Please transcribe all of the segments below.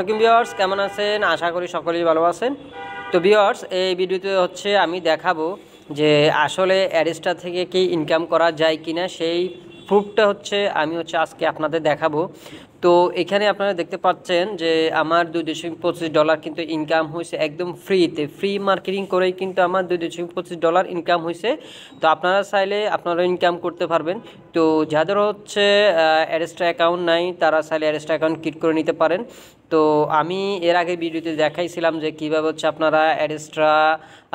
আসসালামু আলাইকুম ভিউয়ার্স, কেমন আছেন? আশা করি সকলেই ভালো আছেন। তো ভিউয়ার্স, এই ভিডিওতে আমি দেখাবো যে আসলে অ্যাডস্টার থেকে কি ইনকাম করা যায় কিনা, সেই প্রুফটা আমি আজকে আপনাদের দেখাবো। তো এখানে আপনারা দেখতে পাচ্ছেন যে আমার $2.25 কিন্তু ইনকাম হয়েছে একদম ফ্রিতে, ফ্রি মার্কেটিং করেই কিন্তু আমার $2.25 ইনকাম হয়েছে। তো আপনারা চাইলে আপনারা ইনকাম করতে পারবেন। তো যাদের অ্যাডস্টার অ্যাকাউন্ট নাই তারা চাইলে অ্যাডস্টার অ্যাকাউন্ট ক্রিয়েট করে নিতে পারেন। তো আমি এর আগে ভিডিওতে দেখাইছিলাম যে কীভাবে আপনারা অ্যাডস্ট্রা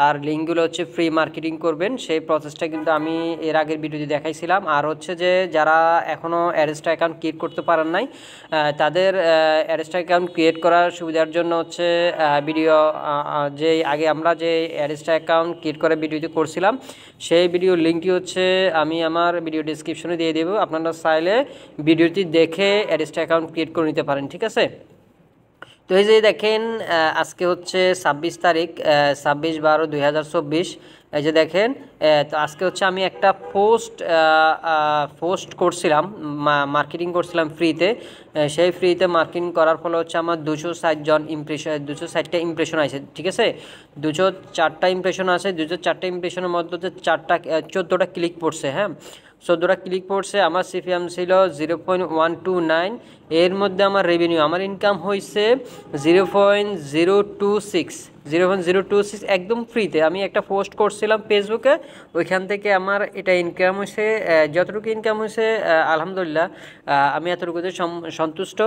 আর লিঙ্কগুলো ফ্রি মার্কেটিং করবেন, সেই প্রসেসটা কিন্তু আমি এর আগের ভিডিওতে দেখাইছিলাম। আর যে যারা এখনও অ্যাডস্ট্রা অ্যাকাউন্ট ক্রিয়েট করতে পারেন নাই, তাদের অ্যাডস্ট্রা অ্যাকাউন্ট ক্রিয়েট করার সুবিধার জন্য ভিডিও যে আগে আমরা যে অ্যাডস্ট্রা অ্যাকাউন্ট ক্রিয়েট করে ভিডিওতে করছিলাম, সেই ভিডিও লিঙ্কটি আমি আমার ভিডিও ডিসক্রিপশনে দিয়ে দেবো। আপনারা চাইলে ভিডিওটি দেখে অ্যাডস্ট্রা অ্যাকাউন্ট ক্রিয়েট করে নিতে পারেন, ঠিক আছে? তো এই যে দেখেন, আজকে 26 তারিখ, 26/12/2024। এই যে দেখেন, তো আজকে আমি একটা পোস্ট করছিলাম, মার্কেটিং করছিলাম ফ্রিতে। সেই ফ্রিতে মার্কেটিং করার ফলে আমার 260টা ইমপ্রেশন আছে, ঠিক আছে? 204টা ইমপ্রেশন আছে। 204টা ইমপ্রেশনের মধ্যে 14টা ক্লিক পড়ছে। হ্যাঁ, 14টা ক্লিক পড়ছে। আমার সিপিএম ছিল 0.129। এর মধ্যে আমার রেভিনিউ, আমার ইনকাম হয়েছে 0.026 একদম ফ্রিতে। আমি একটা পোস্ট করছিলাম ফেসবুকে, ওইখান থেকে আমার এটা ইনকাম হয়েছে। যতটুকু ইনকাম হয়েছে আলহামদুলিল্লাহ আমি এতটুকুতে সন্তুষ্ট।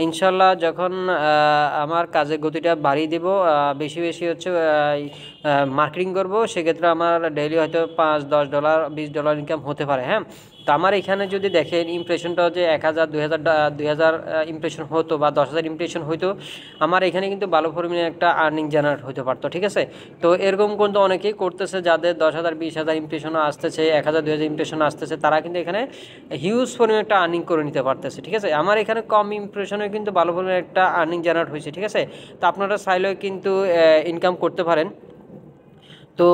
ইনশাল্লাহ যখন আমার কাজের গতিটা বাড়িয়ে দেব, বেশি বেশি মার্কেটিং করব, সেক্ষেত্রে আমার ডেইলি হয়তো $5-10 $20 ইনকাম হতে পারে। হ্যাঁ, তো আমার এখানে যদি দেখেন ইমপ্রেশনটা 1000 2000 ইমপ্রেশন হতো বা 10,000 ইমপ্রেশন হইতো, আমার এখানে কিন্তু ভালো পরিমাণে একটা আর্নিং জেনারেট হতে পারতো, ঠিক আছে? তো এরকম কিন্তু অনেকেই করতেছে, যাদের 10,000 20,000 ইমপ্রেশনও আসতেছে, 1000 2000 ইমপ্রেশন আসতেছে, তারা কিন্তু এখানে হিউজ পরিমাণে একটা আর্নিং করে নিতে পারতেছে, ঠিক আছে? আমার এখানে কম ইমপ্রেশনে কিন্তু ভালো পরিমাণে একটা আর্নিং জেনারেট হয়েছে, ঠিক আছে? তো আপনারা চাইলেও কিন্তু ইনকাম করতে পারেন। তো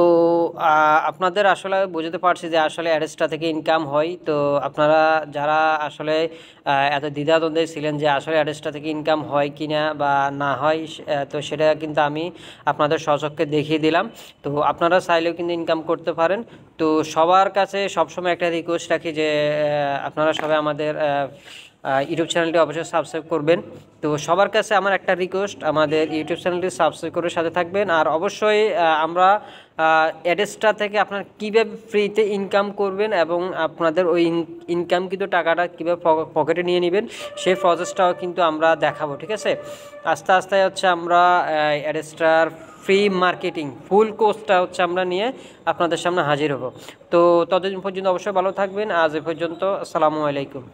আপনাদের আসলে বুঝতে পারছি যে আসলে অ্যাডস্ট্রা থেকে ইনকাম হয়। তো আপনারা যারা আসলে এত দ্বিধাদ্বন্দ্বে ছিলেন যে আসলে অ্যাডস্ট্রা থেকে ইনকাম হয় কি না বা না হয়, তো সেটা কিন্তু আমি আপনাদের স্বচক্ষে দেখিয়ে দিলাম। তো আপনারা চাইলেও কিন্তু ইনকাম করতে পারেন। তো সবার কাছে সবসময় একটা রিকোয়েস্ট রাখি যে আপনারা সবাই আমাদের ইউটিউব চ্যানেলটি অবশ্যই সাবস্ক্রাইব করবেন। তো সবার কাছে আমার একটা রিকোয়েস্ট, আমাদের ইউটিউব চ্যানেলটি সাবস্ক্রাইব করে সাথে থাকবেন। আর অবশ্যই আমরা অ্যাডস্ট্রা থেকে আপনারা কীভাবে ফ্রিতে ইনকাম করবেন এবং আপনাদের ওই ইনকাম কিন্তু টাকাটা কীভাবে পকেটে নিয়ে নেবেন, সেই প্রসেসটাও কিন্তু আমরা দেখাবো, ঠিক আছে? আস্তে আস্তে আমরা অ্যাডস্ট্রার ফ্রি মার্কেটিং ফুল কোর্সটা আমরা নিয়ে আপনাদের সামনে হাজির হব। তো ততদিন পর্যন্ত অবশ্যই ভালো থাকবেন। আজ এ পর্যন্ত, আসসালামু আলাইকুম।